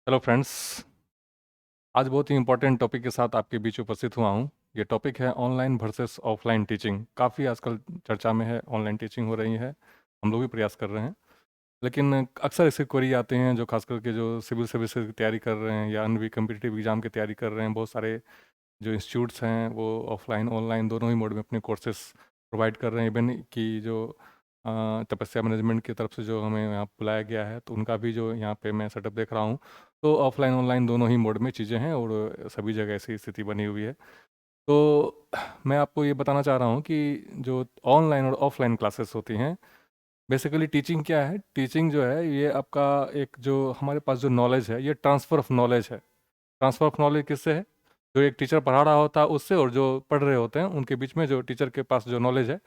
Hello friends. आज बहुत ही important topic के साथ आपके बीच उपस्थित हुआ हूँ। ये टॉपिक है ऑनलाइन वर्सेस ऑफलाइन टीचिंग। काफ़ी आजकल चर्चा में है, ऑनलाइन टीचिंग हो रही है, हम लोग भी प्रयास कर रहे हैं। लेकिन अक्सर ऐसे क्वेरी आते हैं जो खास करके जो सिविल सर्विसेज की तैयारी कर रहे हैं या अन्य भी कम्पिटिटिव एग्जाम की तैयारी कर रहे हैं। बहुत सारे जो इंस्टीट्यूट्स हैं वो ऑफलाइन ऑनलाइन दोनों ही मोड में अपने कोर्सेज प्रोवाइड कर रहे हैं। इवन कि जो तपस्या मैनेजमेंट की तरफ से जो हमें यहाँ बुलाया गया है तो उनका भी जो यहाँ पे मैं सेटअप देख रहा हूँ, तो ऑफलाइन ऑनलाइन दोनों ही मोड में चीज़ें हैं और सभी जगह ऐसी स्थिति बनी हुई है। तो मैं आपको ये बताना चाह रहा हूँ कि जो ऑनलाइन और ऑफलाइन क्लासेस होती हैं, बेसिकली टीचिंग क्या है। टीचिंग जो है ये आपका एक जो हमारे पास जो नॉलेज है, ये ट्रांसफ़र ऑफ नॉलेज है। ट्रांसफ़र ऑफ नॉलेज किससे है? जो एक टीचर पढ़ा रहा होता है उससे, और जो पढ़ रहे होते हैं उनके बीच में जो टीचर के पास जो नॉलेज है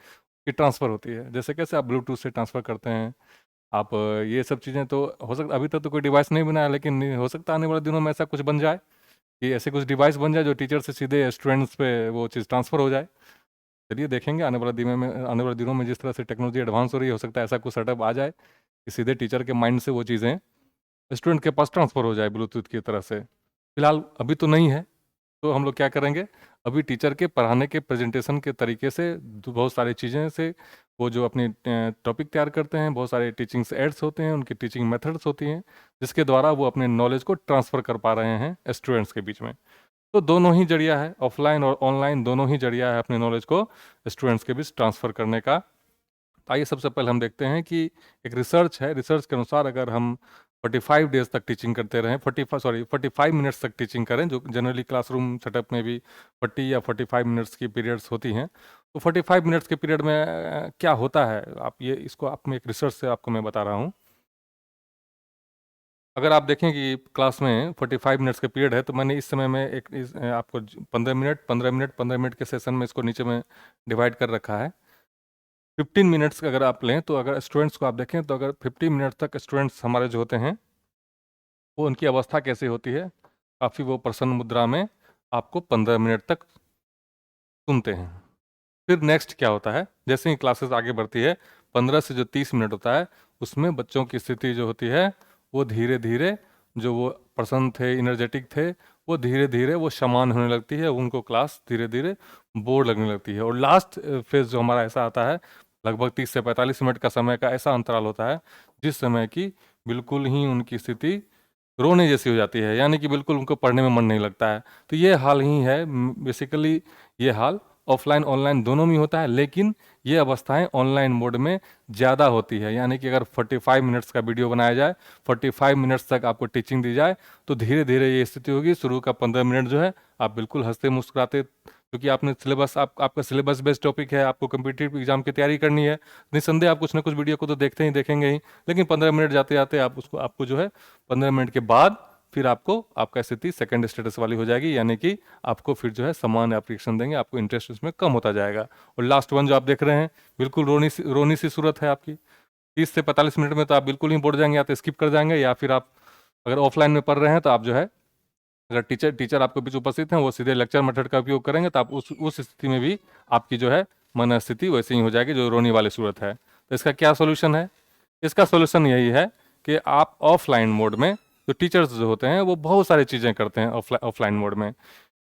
कि ट्रांसफ़र होती है। जैसे कैसे आप ब्लूटूथ से ट्रांसफ़र करते हैं, आप ये सब चीज़ें तो हो सकता, अभी तक तो कोई डिवाइस नहीं बनाया, लेकिन हो सकता है आने वाले दिनों में ऐसा कुछ बन जाए कि ऐसे कुछ डिवाइस बन जाए जो टीचर से सीधे स्टूडेंट्स पे वो चीज़ ट्रांसफ़र हो जाए। चलिए देखेंगे आने वाले दिनों में जिस तरह से टेक्नोलॉजी एडवांस हो रही है, हो सकता है ऐसा कुछ सेटअप आ जाए कि सीधे टीचर के माइंड से वो चीज़ें स्टूडेंट के पास ट्रांसफ़र हो जाए ब्लूटूथ की तरह से। फिलहाल अभी तो नहीं है, तो हम लोग क्या करेंगे, अभी टीचर के पढ़ाने के प्रेजेंटेशन के तरीके से बहुत सारी चीज़ें से वो जो अपनी टॉपिक तैयार करते हैं, बहुत सारे टीचिंग एड्स होते हैं, उनकी टीचिंग मेथड्स होती हैं जिसके द्वारा वो अपने नॉलेज को ट्रांसफ़र कर पा रहे हैं स्टूडेंट्स के बीच में। तो दोनों ही जरिया है, ऑफलाइन और ऑनलाइन दोनों ही जरिया है अपने नॉलेज को स्टूडेंट्स के बीच ट्रांसफ़र करने का। तो आइए सबसे पहले हम देखते हैं कि एक रिसर्च है, रिसर्च के अनुसार अगर हम 45 डेज़ तक टीचिंग करते रहें, 45 मिनट्स तक टीचिंग करें, जो जनरली क्लासरूम सेटअप में भी 40 या 45 मिनट्स की पीरियड्स होती हैं। तो 45 मिनट्स के पीरियड में क्या होता है, आप ये इसको आप में एक रिसर्च से आपको मैं बता रहा हूँ। अगर आप देखें कि क्लास में 45 मिनट्स का पीरियड है, तो मैंने इस समय में आपको 15 मिनट 15 मिनट 15 मिनट के सेशन में इसको नीचे में डिवाइड कर रखा है। 15 मिनट्स अगर आप लें, तो अगर स्टूडेंट्स को आप देखें तो अगर 50 मिनट तक स्टूडेंट्स हमारे जो होते हैं वो उनकी अवस्था कैसी होती है, काफ़ी वो प्रसन्न मुद्रा में आपको 15 मिनट तक सुनते हैं। फिर नेक्स्ट क्या होता है, जैसे ही क्लासेस आगे बढ़ती है, 15 से जो 30 मिनट होता है उसमें बच्चों की स्थिति जो होती है वो धीरे धीरे, जो वो प्रसन्न थे, इनर्जेटिक थे, वो धीरे धीरे वो समान होने लगती है, उनको क्लास धीरे धीरे बोर लगने लगती है। और लास्ट फेज जो हमारा ऐसा आता है, लगभग 30 से 45 मिनट का समय का ऐसा अंतराल होता है जिस समय की बिल्कुल ही उनकी स्थिति रोने जैसी हो जाती है, यानी कि बिल्कुल उनको पढ़ने में मन नहीं लगता है। तो ये हाल ही है बेसिकली, ये हाल ऑफलाइन ऑनलाइन दोनों में होता है, लेकिन ये अवस्थाएं ऑनलाइन मोड में ज़्यादा होती है। यानी कि अगर 45 मिनट्स का वीडियो बनाया जाए, 45 मिनट्स तक आपको टीचिंग दी जाए, तो धीरे धीरे ये स्थिति होगी। शुरू का 15 मिनट जो है आप बिल्कुल हंसते मुस्कुराते, क्योंकि आपने सिलेबस, आपका सिलेबस बेस्ड टॉपिक है, आपको कम्पिटिटिव एग्जाम की तैयारी करनी है, निस्संदेह आप कुछ ना कुछ वीडियो को तो देखते ही देखेंगे ही। लेकिन 15 मिनट जाते जाते आपको जो है 15 मिनट के बाद फिर आपको आपका स्थिति सेकंड स्टेटस वाली हो जाएगी, यानी कि आपको फिर जो है सामान्य आप रिएक्शन देंगे, आपको इंटरेस्ट उसमें कम होता जाएगा। और लास्ट वन जो आप देख रहे हैं, बिल्कुल रोनी सी सूरत है आपकी। 30 से 45 मिनट में तो आप बिल्कुल ही बोर जाएंगे, या तो स्किप कर जाएंगे, या फिर आप अगर ऑफलाइन में पढ़ रहे हैं तो आप जो है, अगर टीचर टीचर आपके बीच उपस्थित हैं, वो सीधे लेक्चर मेथड का उपयोग करेंगे, तो आप उस स्थिति में भी आपकी जो है मन स्थिति वैसे ही हो जाएगी जो रोनी वाली सूरत है। तो इसका क्या सोल्यूशन है? इसका सोल्यूशन यही है कि आप ऑफलाइन मोड में, जो टीचर्स जो होते हैं वो बहुत सारी चीज़ें करते हैं ऑफलाइन मोड में।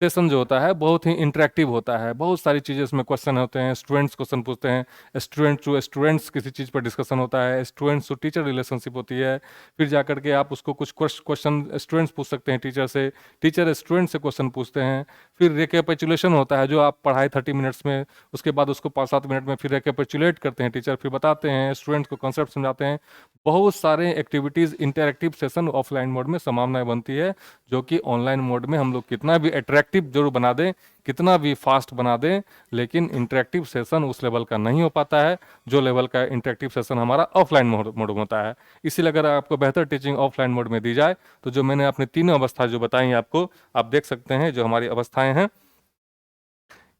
सेशन जो होता है बहुत ही इंटरेक्टिव होता है, बहुत सारी चीज़ें इसमें क्वेश्चन होते हैं, स्टूडेंट्स क्वेश्चन पूछते हैं, स्टूडेंट टू स्टूडेंट्स किसी चीज़ पर डिस्कशन होता है, स्टूडेंट्स टू टीचर रिलेशनशिप होती है। फिर जा करके आप उसको कुछ क्वेश्चन स्टूडेंट्स पूछ सकते हैं टीचर से, टीचर स्टूडेंट से क्वेश्चन पूछते हैं। फिर रिकैपिचुलेशन होता है, जो आप पढ़ाए 30 मिनट्स में, उसके बाद उसको 5-7 मिनट में फिर रिकैपिचुलेट करते हैं टीचर, फिर बताते हैं, स्टूडेंट्स को कॉन्सेप्ट समझाते हैं। बहुत सारे activities, interactive session offline mode में संभावनाएं बनती है, जो कि ऑनलाइन मोड में हम लोग कितना भी अट्रैक्टिव जरूर बना दें, कितना भी फास्ट बना दें, लेकिन इंटरेक्टिव सेशन उस लेवल का नहीं हो पाता है जो लेवल का इंटरेक्टिव सेशन हमारा ऑफलाइन मोड में होता है। इसीलिए अगर आपको बेहतर टीचिंग ऑफलाइन मोड में दी जाए, तो जो मैंने अपने तीनों अवस्था जो बताई आपको, आप देख सकते हैं जो हमारी अवस्थाएं हैं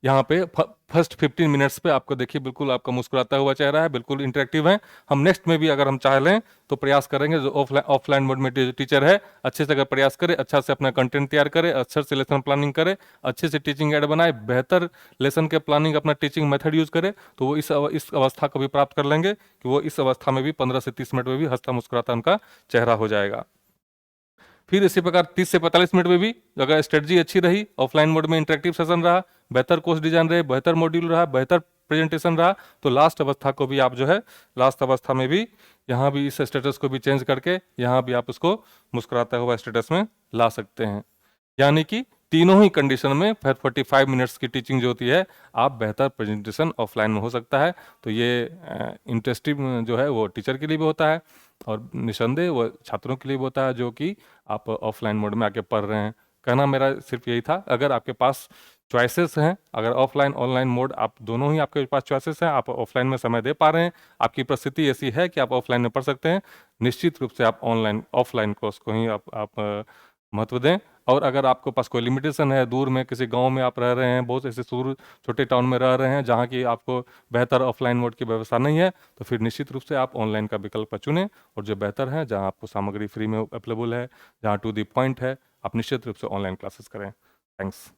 यहाँ पे। फर्स्ट 15 मिनट्स पे आपको देखिए बिल्कुल आपका मुस्कुराता हुआ चेहरा है, बिल्कुल इंटरेक्टिव है। हम नेक्स्ट में भी अगर हम चाह लें तो प्रयास करेंगे, जो ऑफलाइन मोड में टीचर है अच्छे से अगर प्रयास करे, अच्छा से अपना कंटेंट तैयार करे, अच्छे से लेसन प्लानिंग करे, अच्छे से टीचिंग एड बनाए, बेहतर लेसन के प्लानिंग अपना टीचिंग मेथड यूज करे, तो वो इस अवस्था को भी प्राप्त कर लेंगे कि वो इस अवस्था में भी 15 से 30 मिनट में भी हंसता मुस्कुराता उनका चेहरा हो जाएगा। फिर इसी प्रकार 30 से 45 मिनट में भी अगर स्ट्रेटजी अच्छी रही, ऑफलाइन मोड में इंटरेक्टिव सेशन रहा, बेहतर कोर्स डिजाइन रहे, बेहतर मॉड्यूल रहा, बेहतर प्रेजेंटेशन रहा, तो लास्ट अवस्था को भी आप जो है, लास्ट अवस्था में भी यहाँ भी इस स्टेटस को भी चेंज करके यहाँ भी आप उसको मुस्कुराता हुआ स्टेटस में ला सकते हैं। यानी कि तीनों ही कंडीशन में फिर 45 मिनट्स की टीचिंग जो होती है, आप बेहतर प्रेजेंटेशन ऑफलाइन में हो सकता है। तो ये इंटरेस्टिंग जो है वो टीचर के लिए भी होता है और निसंदेह वो छात्रों के लिए भी होता है जो कि आप ऑफलाइन मोड में आके पढ़ रहे हैं। कहना मेरा सिर्फ यही था, अगर आपके पास चॉइसेस हैं, अगर ऑफलाइन ऑनलाइन मोड आप दोनों ही आपके पास चॉइसेस हैं, आप ऑफलाइन में समय दे पा रहे हैं, आपकी परिस्थिति ऐसी है कि आप ऑफलाइन में पढ़ सकते हैं, निश्चित रूप से आप ऑनलाइन ऑफलाइन कोर्स को ही आप महत्व दें। और अगर आपके पास कोई लिमिटेशन है, दूर में किसी गांव में आप रह रहे हैं, बहुत ऐसे दूर छोटे टाउन में रह रहे हैं जहां की आपको बेहतर ऑफलाइन मोड की व्यवस्था नहीं है, तो फिर निश्चित रूप से आप ऑनलाइन का विकल्प चुनें। और जो बेहतर है, जहां आपको सामग्री फ्री में अवेलेबल है, जहां टू दी पॉइंट है, आप निश्चित रूप से ऑनलाइन क्लासेस करें। थैंक्स।